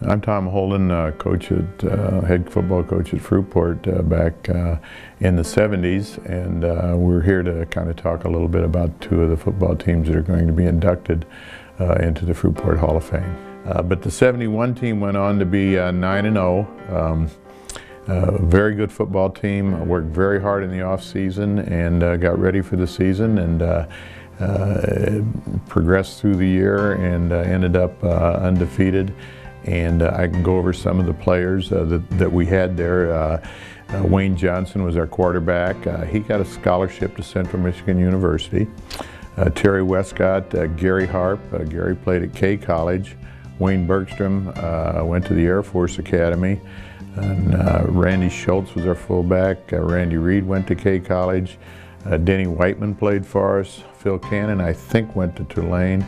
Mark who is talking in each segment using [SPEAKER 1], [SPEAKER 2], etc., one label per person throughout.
[SPEAKER 1] I'm Tom Holden, head football coach at Fruitport back in the 70s, and we're here to kind of talk a little bit about two of the football teams that are going to be inducted into the Fruitport Hall of Fame. But the 71 team went on to be 9-0. A very good football team, worked very hard in the off season and got ready for the season, and progressed through the year and ended up undefeated. And I can go over some of the players that we had there. Wayne Johnson was our quarterback. He got a scholarship to Central Michigan University. Terry Westcott, Gary Harp. Gary played at K College. Wayne Bergstrom went to the Air Force Academy. And Randy Schultz was our fullback. Randy Reed went to K College. Denny Whiteman played for us. Phil Cannon, I think, went to Tulane.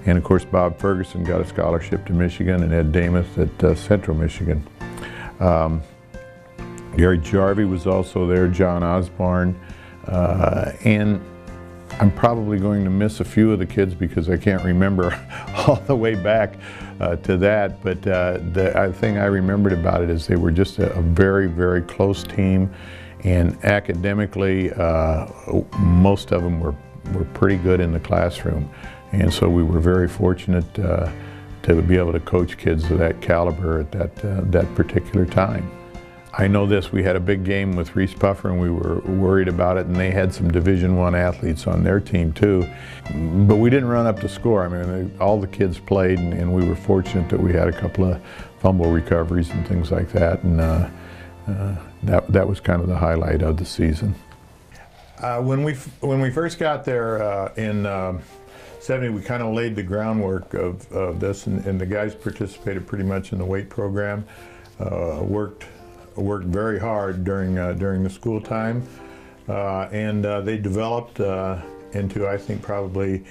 [SPEAKER 1] And of course, Bob Ferguson got a scholarship to Michigan, and Ed Damuth at Central Michigan. Gary Jarvie was also there, John Osborne. And I'm probably going to miss a few of the kids because I can't remember all the way back to that. But the thing I remembered about it is they were just a very, very close team. And academically, most of them were pretty good in the classroom. And so we were very fortunate to be able to coach kids of that caliber at that particular time. I know this, we had a big game with Reese Puffer and we were worried about it, and they had some Division I athletes on their team too. But we didn't run up the score. I mean, all the kids played, and we were fortunate that we had a couple of fumble recoveries and things like that. And that was kind of the highlight of the season. When we first got there in 70, we kind of laid the groundwork of this, and the guys participated pretty much in the weight program. Worked very hard during the school time, and they developed into, I think, probably,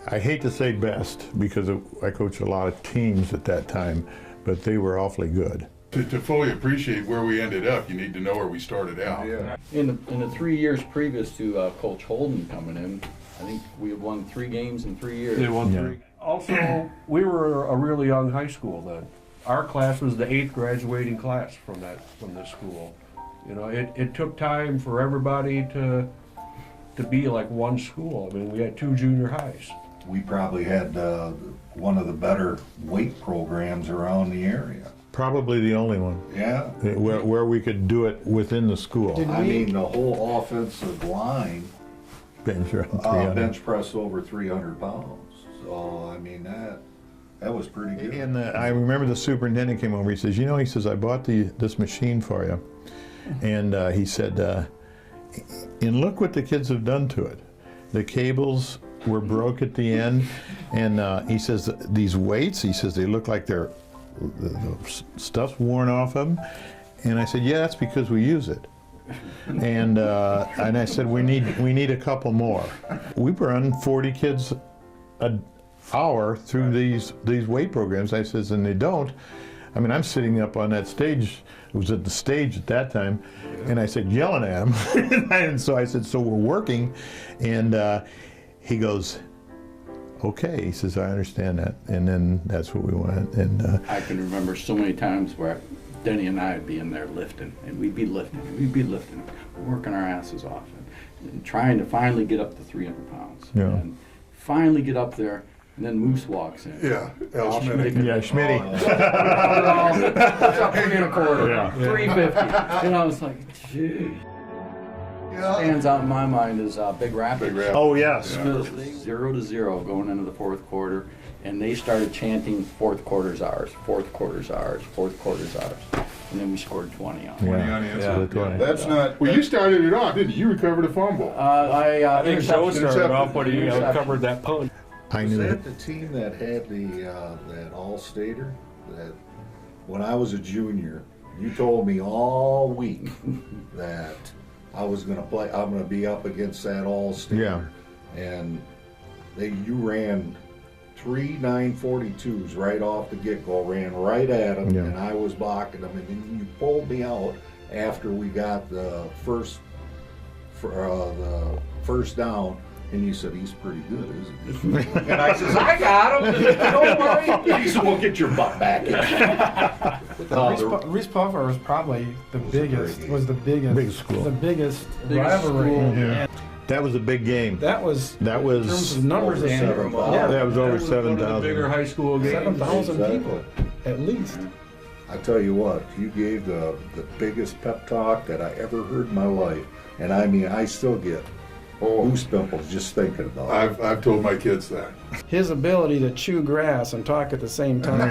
[SPEAKER 1] I hate to say best because I coached a lot of teams at that time, but they were awfully good.
[SPEAKER 2] To fully appreciate where we ended up, you need to know where we started out.
[SPEAKER 3] Yeah. In the 3 years previous to Coach Holden coming in, I think we had won 3 games in 3 years.
[SPEAKER 4] They won 3. Also, we were a really young high school then. Our class was the 8th graduating class from this school. You know, it took time for everybody to be like one school. I mean, we had 2 junior highs.
[SPEAKER 5] We probably had one of the better weight programs around the area.
[SPEAKER 1] Probably the only one.
[SPEAKER 5] Yeah.
[SPEAKER 1] Where we could do it within the school.
[SPEAKER 5] I mean, the whole offensive line bench press over 300 pounds. So, I mean, that was pretty good.
[SPEAKER 1] And I remember the superintendent came over. He says, he says, I bought this machine for you. And he said, and look what the kids have done to it. The cables were broke at the end. And he says, these weights, he says, they look like the stuff's worn off of them. And I said, yeah, that's because we use it. And I said, we need a couple more. We run 40 kids an hour through these weight programs. I says, and they don't. I mean, I'm sitting up on that stage. It was at the stage at that time, and I said, yelling at him. And so I said, so we're working, and he goes, okay. He says, I understand that. And then that's what we went. And
[SPEAKER 3] I can remember so many times where Denny and I would be in there lifting, and we'd be lifting, working our asses off, and trying to finally get up to 300 pounds.
[SPEAKER 1] Yeah.
[SPEAKER 3] And finally get up there, and then Moose walks in.
[SPEAKER 2] Yeah, Al Schmitty.
[SPEAKER 1] yeah, Schmitty.
[SPEAKER 3] Up in a quarter,
[SPEAKER 1] Yeah.
[SPEAKER 3] 350. And I was like, gee. Stands out in my mind is Big Rapid.
[SPEAKER 1] Oh, yes.
[SPEAKER 2] Yeah.
[SPEAKER 3] 0-0 going into the 4th quarter, and they started chanting, "4th quarter's ours, 4th quarter's ours, 4th quarter's ours," and then we scored 20 on
[SPEAKER 2] 20
[SPEAKER 3] it.
[SPEAKER 2] on the inside.
[SPEAKER 1] Yeah. 20.
[SPEAKER 2] That's not. Well, you started it off, didn't you? You recovered a fumble.
[SPEAKER 4] I think Joe
[SPEAKER 3] interception.
[SPEAKER 4] started off, but he covered that punt.
[SPEAKER 1] I
[SPEAKER 5] Was
[SPEAKER 1] knew
[SPEAKER 5] that
[SPEAKER 1] it.
[SPEAKER 5] the team that had that All-Stater? That when I was a junior, you told me all week that I was going to play. I'm going to be up against that All-Stater.
[SPEAKER 1] Yeah.
[SPEAKER 5] And you ran 3 942s right off the get-go. Ran right at them,
[SPEAKER 1] Yeah.
[SPEAKER 5] and I was blocking them. And then you pulled me out after we got the first down And you said, he's pretty good, isn't he?
[SPEAKER 4] And I says, I got him, don't worry. He said, well, get your butt back.
[SPEAKER 6] Reese Puffer was probably the biggest,
[SPEAKER 1] Big school.
[SPEAKER 6] the biggest
[SPEAKER 3] Biggest
[SPEAKER 6] rivalry.
[SPEAKER 3] school.
[SPEAKER 6] And
[SPEAKER 1] That was a big game.
[SPEAKER 6] that was,
[SPEAKER 1] That
[SPEAKER 6] in terms
[SPEAKER 1] was,
[SPEAKER 6] of numbers they had,
[SPEAKER 5] Yeah.
[SPEAKER 1] that was over
[SPEAKER 4] One of the
[SPEAKER 1] 7,000.
[SPEAKER 4] bigger high school games.
[SPEAKER 6] 7,000
[SPEAKER 5] Exactly.
[SPEAKER 6] people, at least.
[SPEAKER 5] I tell you what, you gave the biggest pep talk that I ever heard in my life. And I mean, I still get goose pimples just thinking about it.
[SPEAKER 2] I've told my kids that.
[SPEAKER 6] His ability to chew grass and talk at the same time.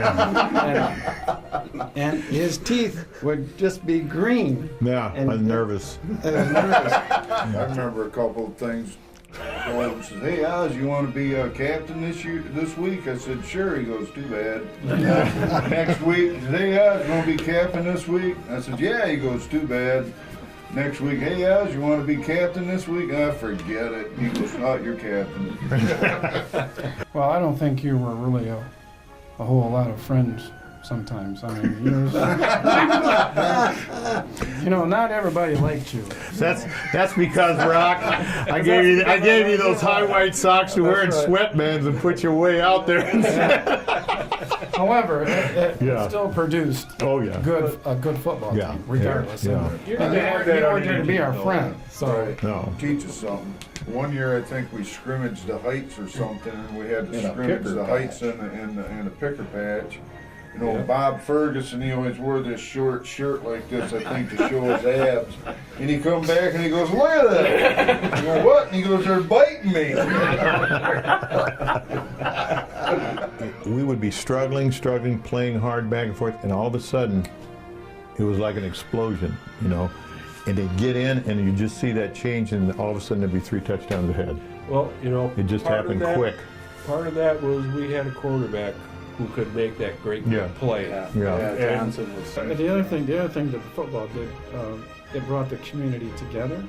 [SPEAKER 6] and his teeth would just be green.
[SPEAKER 1] Yeah, I was nervous.
[SPEAKER 6] It was nervous.
[SPEAKER 7] I remember a couple of things. He says, "Hey, Oz, you want to be a captain this week?" I said, "Sure." He goes, "Too bad." Next week, he said, "Hey, Oz, you want to be captain this week?" I said, "Yeah." He goes, "Too bad." Next week, "Hey, Oz, you want to be captain this week?" I forget it. He goes, "Not your captain."
[SPEAKER 6] Well, I don't think you were really a whole lot of friends sometimes. I mean, not everybody liked you.
[SPEAKER 1] That's because, Rock, I gave you those high white socks to wear in
[SPEAKER 6] That's
[SPEAKER 1] sweatbands and put you way out there.
[SPEAKER 6] However, it
[SPEAKER 1] Yeah.
[SPEAKER 6] still produced
[SPEAKER 1] Oh, yeah.
[SPEAKER 6] a good football
[SPEAKER 1] Yeah,
[SPEAKER 6] team, regardless.
[SPEAKER 1] yeah,
[SPEAKER 6] And you weren't there to be our friend, so.
[SPEAKER 7] Right.
[SPEAKER 1] No.
[SPEAKER 7] Teach us something. One year, I think we scrimmaged the heights or something, and we had to
[SPEAKER 5] In a
[SPEAKER 7] scrimmage
[SPEAKER 5] picker
[SPEAKER 7] the heights
[SPEAKER 5] patch.
[SPEAKER 7] in a picker patch. You know, Bob Ferguson, he always wore this short shirt like this, I think, to show his abs. And he come back and he goes, "Look at that!" I go, "What?" And he goes, "They're biting me."
[SPEAKER 1] We would be struggling, playing hard back and forth, and all of a sudden, it was like an explosion, And they'd get in, and you just see that change, and all of a sudden there'd be 3 touchdowns ahead.
[SPEAKER 4] Well,
[SPEAKER 1] It just
[SPEAKER 4] part of
[SPEAKER 1] happened
[SPEAKER 4] that-
[SPEAKER 1] quick.
[SPEAKER 4] Part of that was we had a quarterback who could make that great
[SPEAKER 1] Yeah.
[SPEAKER 4] play.
[SPEAKER 1] Yeah.
[SPEAKER 3] Johnson was.
[SPEAKER 6] But the other thing that the football did, it brought the community together.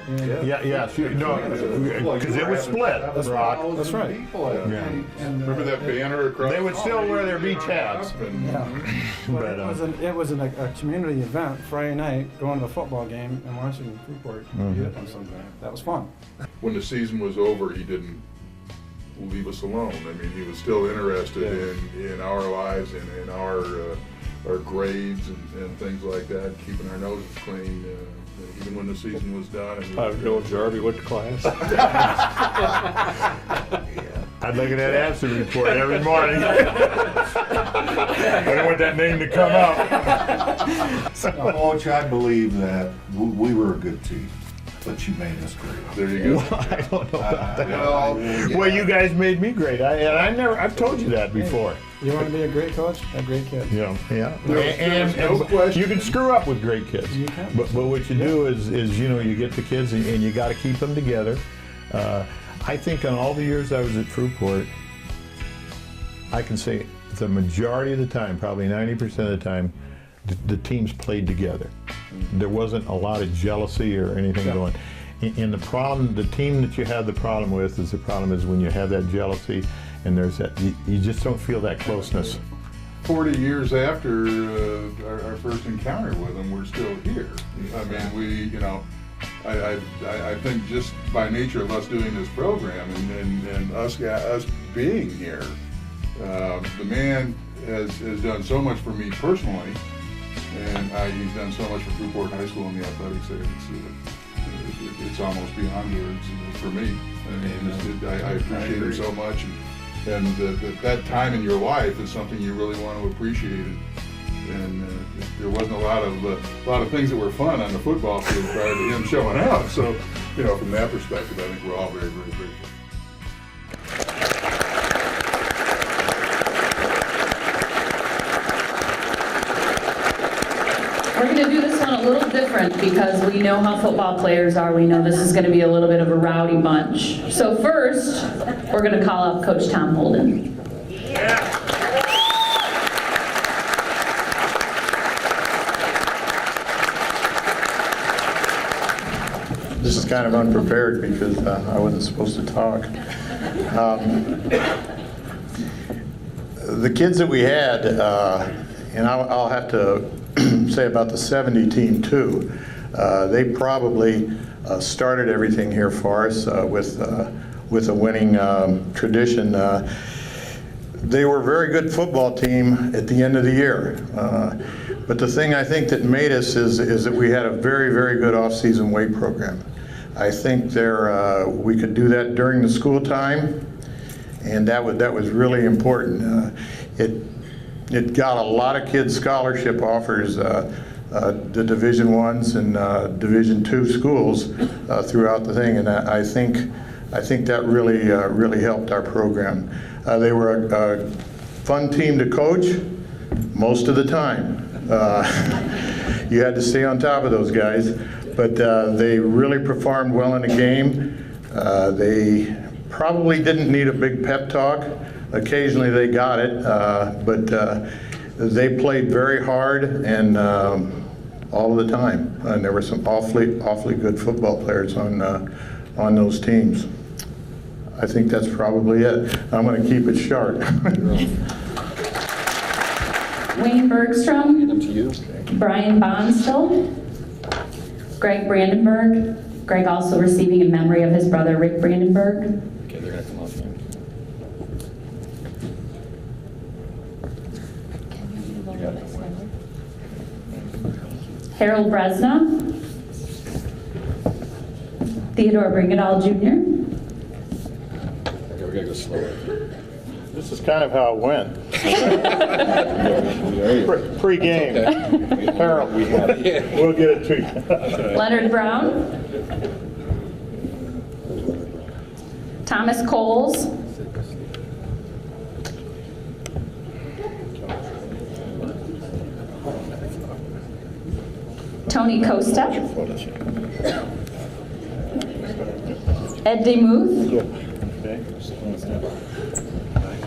[SPEAKER 6] And,
[SPEAKER 1] Yeah, because it was split, Rock.
[SPEAKER 6] That's right.
[SPEAKER 1] Yeah.
[SPEAKER 6] and,
[SPEAKER 2] Remember that banner across?
[SPEAKER 1] They would still wear their beach hats.
[SPEAKER 6] Yeah. But
[SPEAKER 1] But,
[SPEAKER 6] it was a community event Friday night, going to the football game and watching Freeport hit on something. That was fun.
[SPEAKER 2] When the season was over, he didn't leave us alone. I mean, he was still interested in our lives and in our grades and things like that, keeping our noses clean, even when the season was done. And
[SPEAKER 4] Jarvie went to class.
[SPEAKER 1] I'd look at that absent report every morning. I don't want that name to come up.
[SPEAKER 5] Coach, I believe that we were a good team, but you made us great.
[SPEAKER 2] there you go.
[SPEAKER 1] I don't know about that.
[SPEAKER 5] Yeah.
[SPEAKER 1] Well, you guys made me great. I've told you that before.
[SPEAKER 6] You want to be a great coach? A great kid.
[SPEAKER 1] Yeah.
[SPEAKER 2] There was no question.
[SPEAKER 1] You can screw up with great kids.
[SPEAKER 6] You can.
[SPEAKER 1] But what you do is you get the kids and you got to keep them together. I think in all the years I was at Fruitport, I can say the majority of the time, probably 90% of the time, the teams played together. There wasn't a lot of jealousy or anything going. And the team that you have the problem with is when you have that jealousy and there's that, you just don't feel that closeness.
[SPEAKER 2] 40 years after our first encounter with him, we're still here. I mean, I think just by nature of us doing this program and us being here, the man has done so much for me personally, and he's done so much for Fruitport High School and the athletics. It's almost beyond words for me. I mean, I appreciate him so much, and that time in your life is something you really want to appreciate. And there wasn't a lot of things that were fun on the football field prior to him showing up. So, from that perspective, I think we're all very, very grateful.
[SPEAKER 8] We're going to do this one a little different because we know how football players are. We know this is going to be a little bit of a rowdy bunch. So first, we're going to call up Coach Tom Holden.
[SPEAKER 1] This is kind of unprepared because I wasn't supposed to talk. The kids that we had, and I'll have to say about the 70 team too, they probably started everything here for us with with a winning tradition. They were a very good football team at the end of the year. But the thing I think that made us is that we had a very, very good off-season weight program. I think we could do that during the school time, and that was really important. It got a lot of kids scholarship offers, the Division I's and Division II schools throughout the thing, and I think that really helped our program. They were a fun team to coach most of the time. You had to stay on top of those guys, but they really performed well in the game. They probably didn't need a big pep talk. Occasionally they got it, but they played very hard and all the time. And there were some awfully good football players on those teams. I think that's probably it. I'm going to keep it short.
[SPEAKER 8] Wayne Bergstrom, Brian Bonstill, Greg Brandenburg. Greg also receiving in memory of his brother Rick Brandenburg.
[SPEAKER 9] Okay, they're gonna come up here.
[SPEAKER 8] Harold Bresna, Theodore Brigadal Jr.,
[SPEAKER 9] Okay, we gotta go slower.
[SPEAKER 1] This is kind of how it went. Pre-game. Harold, we'll get it to you.
[SPEAKER 8] Leonard Brown, Thomas Coles, Tony Costa, Ed DeMuth,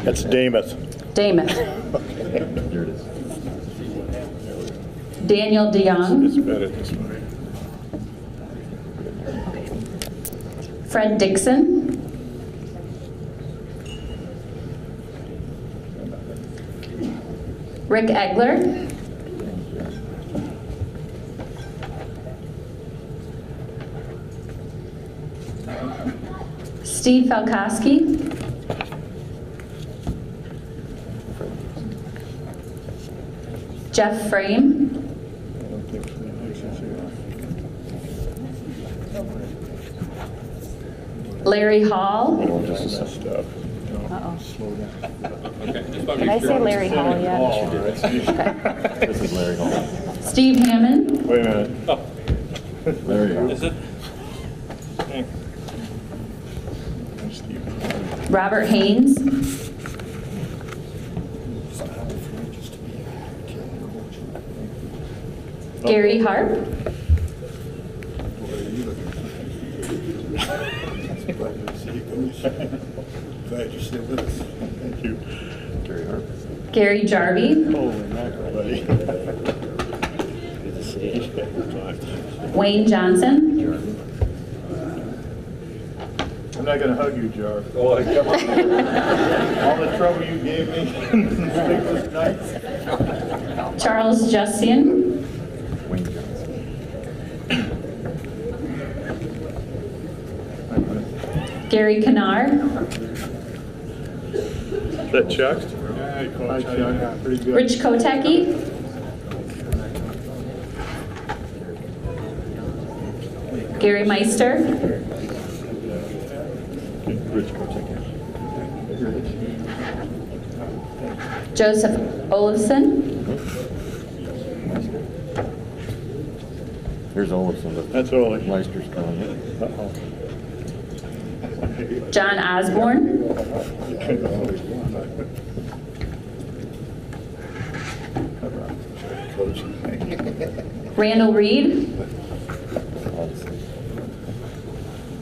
[SPEAKER 1] That's Damus.
[SPEAKER 8] Daniel DeYoung,
[SPEAKER 1] It's better this way.
[SPEAKER 8] Fred Dixon, Rick Egler, Steve Falkowski, Jeff Frame, Larry Hall,
[SPEAKER 10] Did I say Larry Hall yet?
[SPEAKER 9] This is Larry Hall.
[SPEAKER 8] Steve Hammond,
[SPEAKER 1] Wait a minute.
[SPEAKER 9] Larry Hall.
[SPEAKER 1] Is it?
[SPEAKER 8] Robert Haynes, Gary Harp,
[SPEAKER 1] Glad you're still with us. Thank you.
[SPEAKER 9] Gary Harp.
[SPEAKER 8] Gary Jarvie,
[SPEAKER 1] Holy mackerel, buddy. Good to see you.
[SPEAKER 8] Wayne Johnson,
[SPEAKER 1] I'm not going to hug you, Jar. Oh, come on. All the trouble you gave me sleepless nights.
[SPEAKER 8] Charles Justian,
[SPEAKER 9] Wayne Johnson.
[SPEAKER 8] Gary Kennard,
[SPEAKER 1] Is that Chuck? Hi, Chuck. Pretty good.
[SPEAKER 8] Rich Kotecki, Gary Meister,
[SPEAKER 1] Rich, go take it.
[SPEAKER 8] Joseph Olafson,
[SPEAKER 9] Here's Olafson.
[SPEAKER 1] That's all.
[SPEAKER 9] Meister's calling it.
[SPEAKER 1] Uh-oh.
[SPEAKER 8] John Osborne, Randall Reed,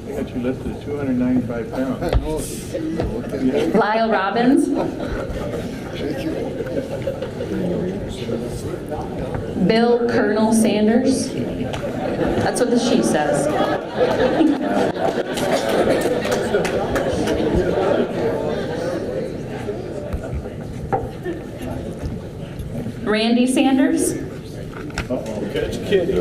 [SPEAKER 1] I got you lifted at 295 pounds.
[SPEAKER 8] Lyle Robbins, Bill Colonel Sanders. That's what the sheet says. Randy Sanders,
[SPEAKER 1] Uh-oh, catch kitty.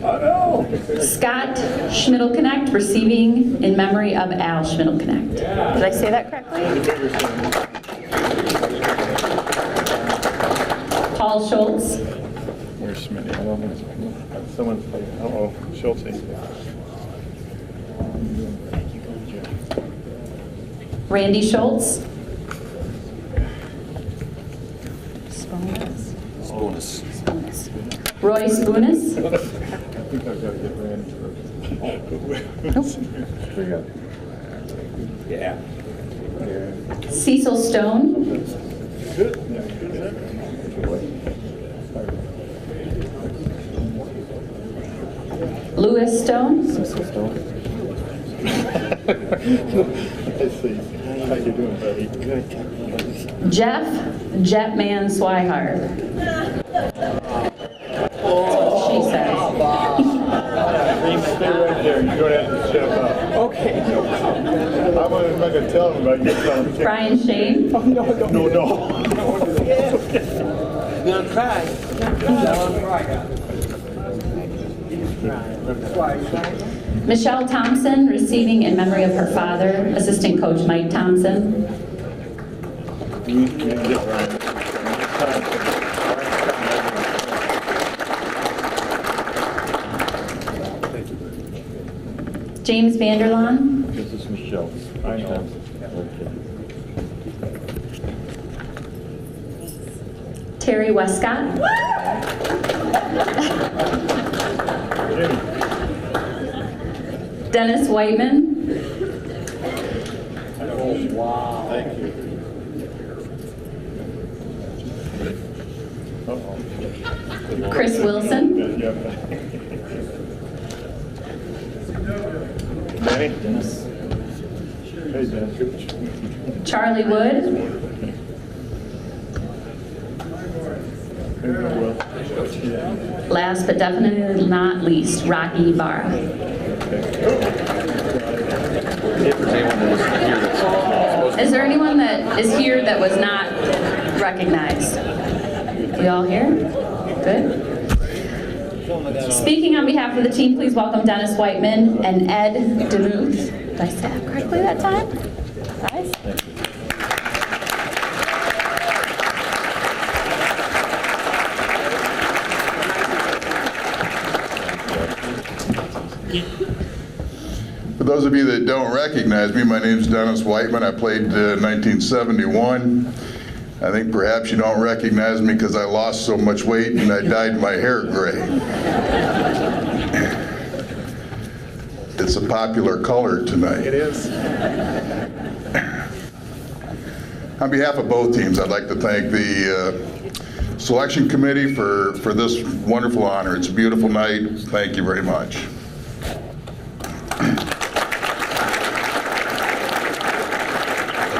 [SPEAKER 8] Scott Schmidl-Connect, receiving in memory of Al Schmidl-Connect.
[SPEAKER 10] Did I say that correctly?
[SPEAKER 8] Paul Schultz,
[SPEAKER 9] Where's Smitty? I don't think it's someone's like, oh, Schultz.
[SPEAKER 8] Randy Schultz,
[SPEAKER 10] Spoonus.
[SPEAKER 8] Roy Spoonis,
[SPEAKER 9] I think I've got to get Randy first. There you go. Yeah.
[SPEAKER 8] Cecil Stone, Louis Stone,
[SPEAKER 9] I see. How you doing, buddy? Good.
[SPEAKER 8] Jeff Jetman Swihart. That's what she says.
[SPEAKER 9] Stay right there. You don't have to step up. Okay. I'm not going to tell him about you telling him.
[SPEAKER 8] Brian Shane,
[SPEAKER 9] No.
[SPEAKER 11] Gonna try.
[SPEAKER 8] Michelle Thompson, receiving in memory of her father, assistant coach Mike Thompson. James Vanderlaan,
[SPEAKER 9] This is Michelle. I know.
[SPEAKER 8] Terry Westcott, Dennis Whiteman,
[SPEAKER 9] Thank you.
[SPEAKER 8] Chris Wilson,
[SPEAKER 9] Danny? Dennis. Hey, Dennis.
[SPEAKER 8] Charlie Wood, last but definitely not least, Rocky Ibarra. Is there anyone that is here that was not recognized? We all here? Good. Speaking on behalf of the team, please welcome Dennis Whiteman and Ed DeMuth. Did I say that correctly that time? Guys?
[SPEAKER 2] For those of you that don't recognize me, my name's Dennis Whiteman. I played 1971. I think perhaps you don't recognize me because I lost so much weight and I dyed my hair gray. It's a popular color tonight.
[SPEAKER 9] It is.
[SPEAKER 2] On behalf of both teams, I'd like to thank the selection committee for this wonderful honor. It's a beautiful night. Thank you very much.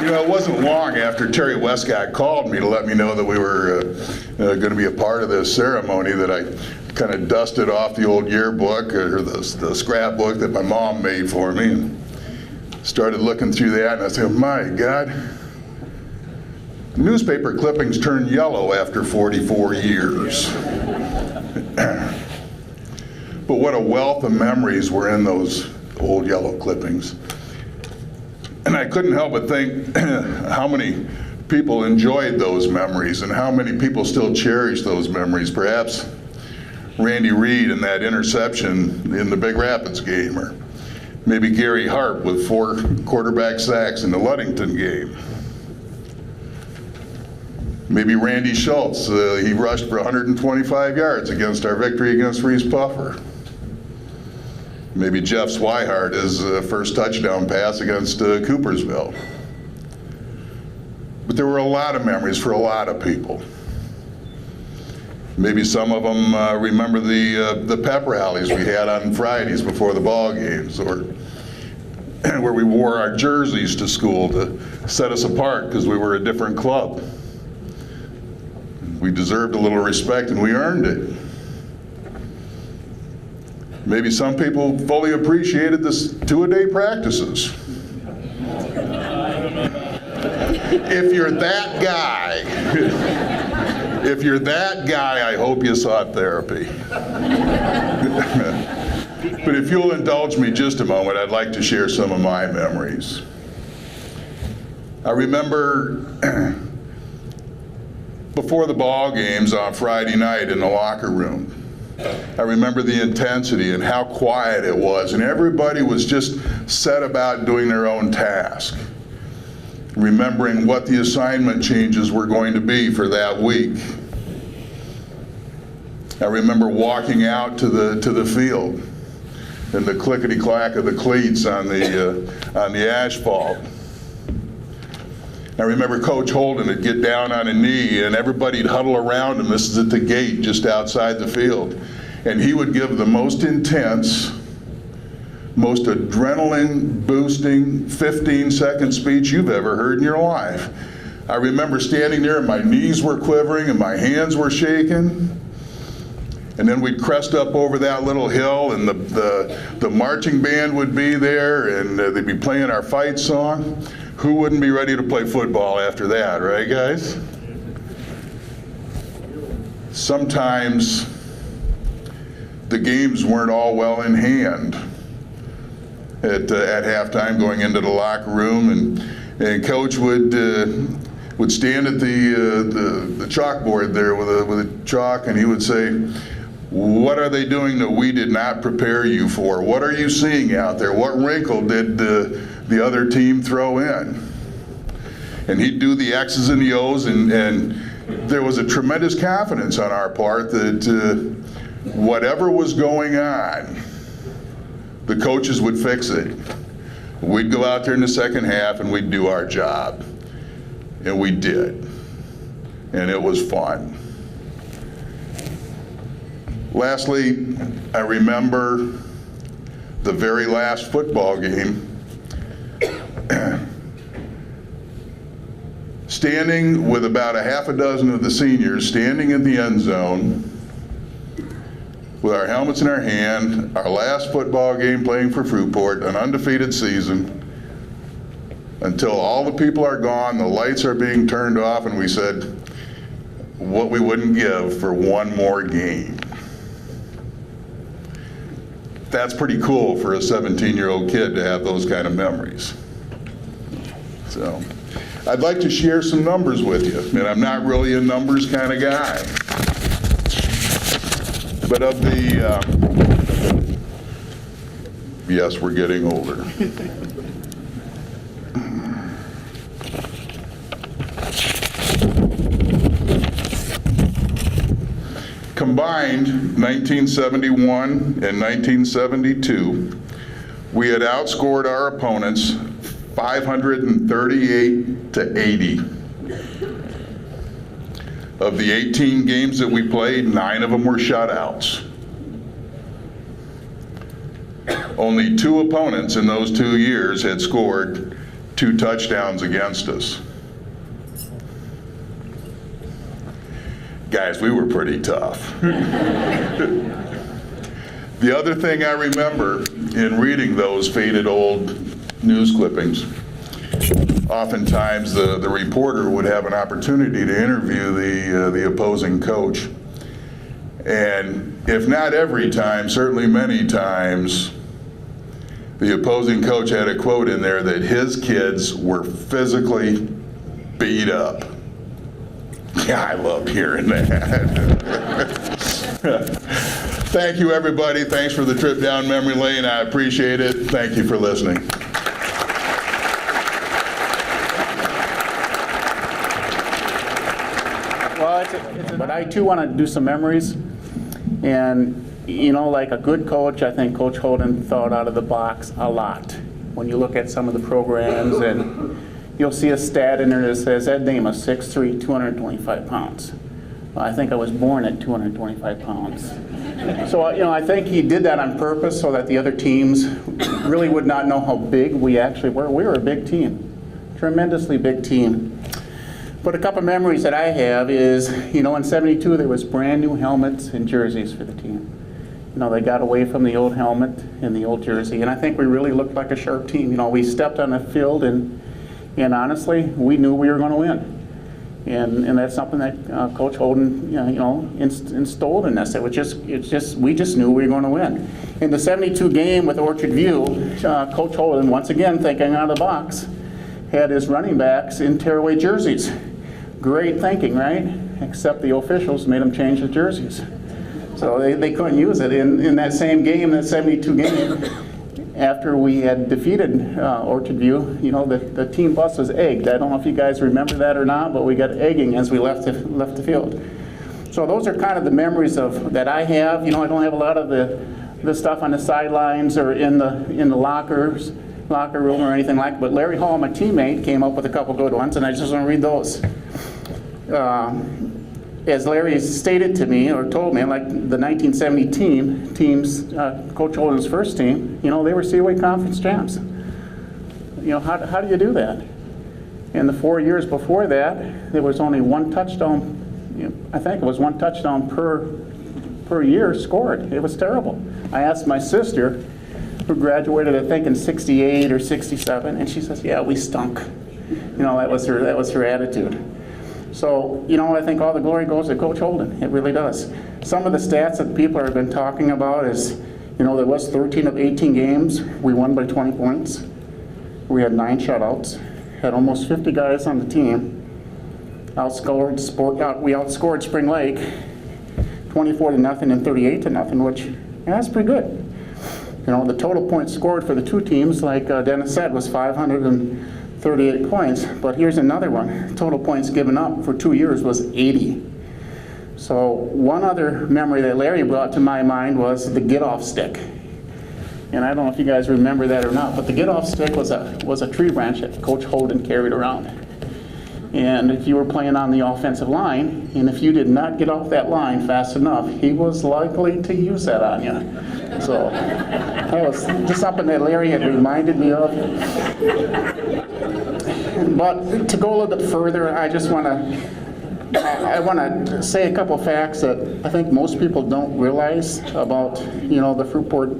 [SPEAKER 2] You know, it wasn't long after Terry Westcott called me to let me know that we were going to be a part of this ceremony that I kind of dusted off the old yearbook or the scrapbook that my mom made for me and started looking through that, and I said, my God, newspaper clippings turn yellow after 44 years. But what a wealth of memories were in those old yellow clippings. And I couldn't help but think how many people enjoyed those memories and how many people still cherish those memories. Perhaps Randy Reed and that interception in the Big Rapids game, or maybe Gary Harp with 4 quarterback sacks in the Ludington game. Maybe Randy Schultz, he rushed for 125 yards against our victory against Reese Puffer. Maybe Jeff Swihart, his first touchdown pass against Coopersville. But there were a lot of memories for a lot of people. Maybe some of them remember the pep rallies we had on Fridays before the ball games, or where we wore our jerseys to school to set us apart because we were a different club. We deserved a little respect and we earned it. Maybe some people fully appreciated the 2-a-day practices. If you're that guy, If you're that guy, I hope you sought therapy. But if you'll indulge me just a moment, I'd like to share some of my memories. I remember before the ball games on Friday night in the locker room, I remember the intensity and how quiet it was, and everybody was just set about doing their own task, remembering what the assignment changes were going to be for that week. I remember walking out to the field and the clickety-clack of the cleats on the asphalt. I remember Coach Holden would get down on a knee and everybody'd huddle around him. This is at the gate just outside the field. And he would give the most intense, most adrenaline-boosting 15-second speech you've ever heard in your life. I remember standing there and my knees were quivering and my hands were shaking. And then we'd crest up over that little hill and the marching band would be there and they'd be playing our fight song. Who wouldn't be ready to play football after that, right, guys? Sometimes the games weren't all well in hand at halftime, going into the locker room, and Coach would stand at the chalkboard there with a chalk, and he would say, "What are they doing that we did not prepare you for? What are you seeing out there? What wrinkle did the other team throw in?" And he'd do the X's and the O's, and there was a tremendous confidence on our part that whatever was going on, the coaches would fix it. We'd go out there in the second half and we'd do our job. And we did. And it was fun. Lastly, I remember the very last football game, standing with about a half a dozen of the seniors, standing in the end zone with our helmets in our hand, our last football game playing for Fruitport, an undefeated season, until all the people are gone, the lights are being turned off, and we said what we wouldn't give for one more game. That's pretty cool for a 17-year-old kid to have those kind of memories. So I'd like to share some numbers with you, and I'm not really a numbers kind of guy. But of the, yes, we're getting older. Combined, 1971 and 1972, we had outscored our opponents 538-80. Of the 18 games that we played, 9 of them were shutouts. Only 2 opponents in those 2 years had scored 2 touchdowns against us. Guys, we were pretty tough. The other thing I remember in reading those faded old news clippings, oftentimes the reporter would have an opportunity to interview the opposing coach. And if not every time, certainly many times, the opposing coach had a quote in there that his kids were physically beat up. Yeah, I love hearing that. Thank you, everybody. Thanks for the trip down memory lane. I appreciate it. Thank you for listening.
[SPEAKER 12] But I too want to do some memories, and you know, like a good coach, I think Coach Holden thought out of the box a lot. When you look at some of the programs, and you'll see a stat in there that says Ed Namath, 6'3", 225 pounds. Well, I think I was born at 225 pounds. So you know, I think he did that on purpose so that the other teams really would not know how big we actually were. We were a big team, tremendously big team. But a couple of memories that I have is, you know, in '72 there was brand new helmets and jerseys for the team. You know, they got away from the old helmet and the old jersey, and I think we really looked like a sharp team. You know, we stepped on the field and honestly, we knew we were going to win. And that's something that Coach Holden, installed in us. We just knew we were going to win. In the 72 game with Orchard View, Coach Holden, once again thinking out of the box, had his running backs in tearaway jerseys. Great thinking, right? Except the officials made them change the jerseys. So they couldn't use it. In that same game, that 72 game, after we had defeated Orchard View, the team bus was egged. I don't know if you guys remember that or not, but we got egging as we left the field. So those are kind of the memories that I have. I don't have a lot of the stuff on the sidelines or in the locker room or anything like that. But Larry Hall, my teammate, came up with a couple good ones, and I just want to read those. As Larry stated to me or told me, like the 1970 teams, Coach Holden's first team, they were COA conference champs. How do you do that? In the 4 years before that, there was only one touchdown. I think it was one touchdown per year scored. It was terrible. I asked my sister, who graduated I think in '68 or '67, and she says, "Yeah, we stunk." That was her attitude. So, I think all the glory goes to Coach Holden. It really does. Some of the stats that people have been talking about is, there was 13 of 18 games. We won by 20 points. We had 9 shutouts. Had almost 50 guys on the team. We outscored Spring Lake 24-0 and 38-0, which that's pretty good. The total points scored for the two teams, like Dennis said, was 538 points, but here's another one. Total points given up for 2 years was 80. So one other memory that Larry brought to my mind was the get-off stick. And I don't know if you guys remember that or not, but the get-off stick was a tree branch that Coach Holden carried around. And if you were playing on the offensive line, and if you did not get off that line fast enough, he was likely to use that on you. So that was just something that Larry had reminded me of. But to go a little bit further, I want to say a couple facts that I think most people don't realize about, the Fruitport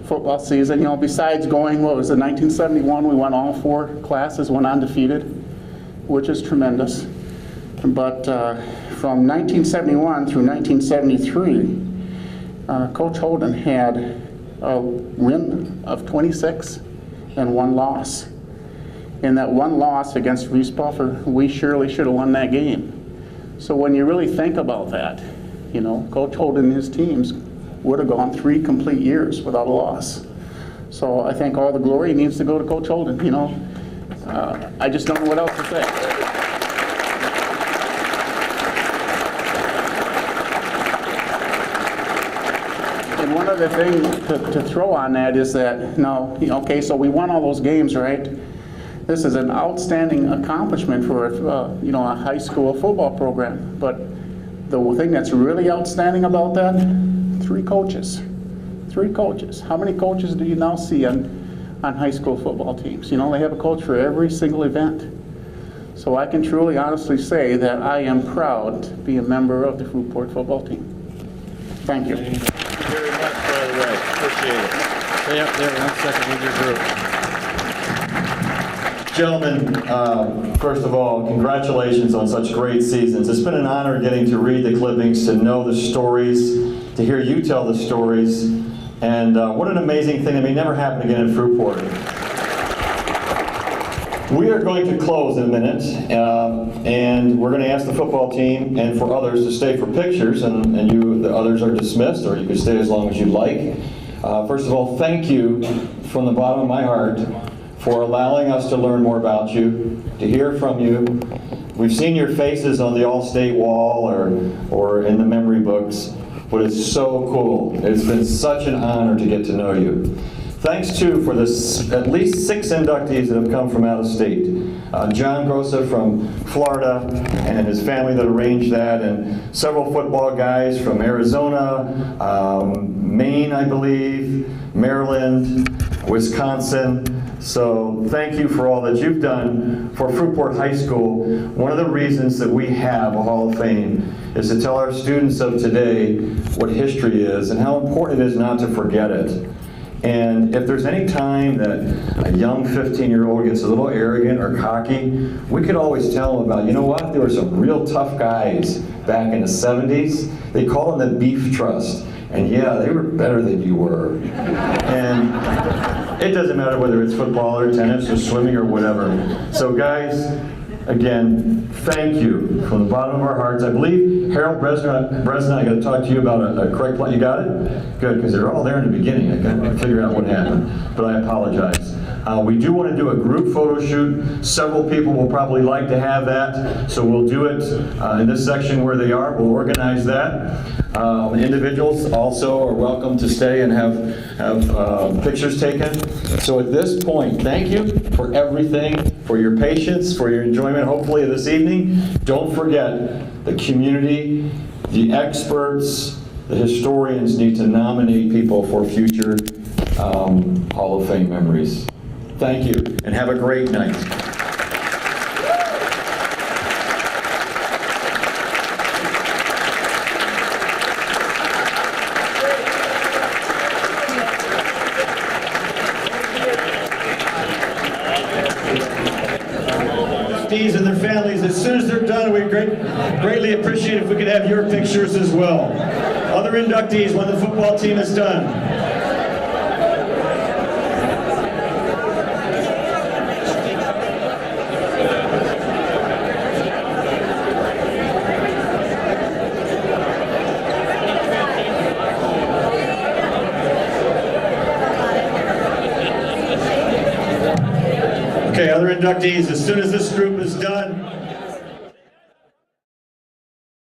[SPEAKER 12] football season. Besides going, 1971, we won all 4 classes, went undefeated, which is tremendous. But from 1971 through 1973, Coach Holden had a win of 26 and 1 loss. And that 1 loss against Reese Buffer, we surely should have won that game. So when you really think about that, Coach Holden and his teams would have gone 3 complete years without a loss. So I think all the glory needs to go to Coach Holden. I just don't know what else to say. And one other thing to throw on that is that, so we won all those games, right? This is an outstanding accomplishment for a high school football program. But the thing that's really outstanding about that, 3 coaches. 3 coaches. How many coaches do you now see on high school football teams? They have a coach for every single event. So I can truly, honestly say that I am proud to be a member of the Fruitport football team. Thank you.
[SPEAKER 13] Thank you very much, by the way. Appreciate it. Stay up there 1 second with your group.
[SPEAKER 14] Gentlemen, first of all, congratulations on such great seasons. It's been an honor getting to read the clippings, to know the stories, to hear you tell the stories, and what an amazing thing that may never happen again in Fruitport. We are going to close in a minute, and we're going to ask the football team and for others to stay for pictures, and the others are dismissed, or you can stay as long as you'd like. First of all, thank you from the bottom of my heart for allowing us to learn more about you, to hear from you. We've seen your faces on the All-State wall or in the memory books, but it's so cool. It's been such an honor to get to know you. Thanks, too, for at least 6 inductees that have come from out of state. John Grossa from Florida and his family that arranged that, and several football guys from Arizona, Maine, I believe, Maryland, Wisconsin. So thank you for all that you've done for Fruitport High School. One of the reasons that we have a Hall of Fame is to tell our students of today what history is and how important it is not to forget it. And if there's any time that a young 15-year-old gets a little arrogant or cocky, we could always tell them about, you know what, there were some real tough guys back in the 70s. They call them the Beef Trust. And yeah, they were better than you were. And it doesn't matter whether it's football or tennis or swimming or whatever. So guys, again, thank you from the bottom of our hearts. I believe Harold Bresna, I got to talk to you about a correct plan. You got it? Good, because they're all there in the beginning. I got to figure out what happened, but I apologize. We do want to do a group photo shoot. Several people will probably like to have that, so we'll do it in this section where they are. We'll organize that. Individuals also are welcome to stay and have pictures taken. So at this point, thank you for everything, for your patience, for your enjoyment, hopefully, of this evening. Don't forget, the community, the experts, the historians need to nominate people for future Hall of Fame memories. Thank you, and have a great night. And their families, as soon as they're done, we'd greatly appreciate if we could have your pictures as well. Other inductees, when the football team is done. Okay, other inductees, as soon as this group is done,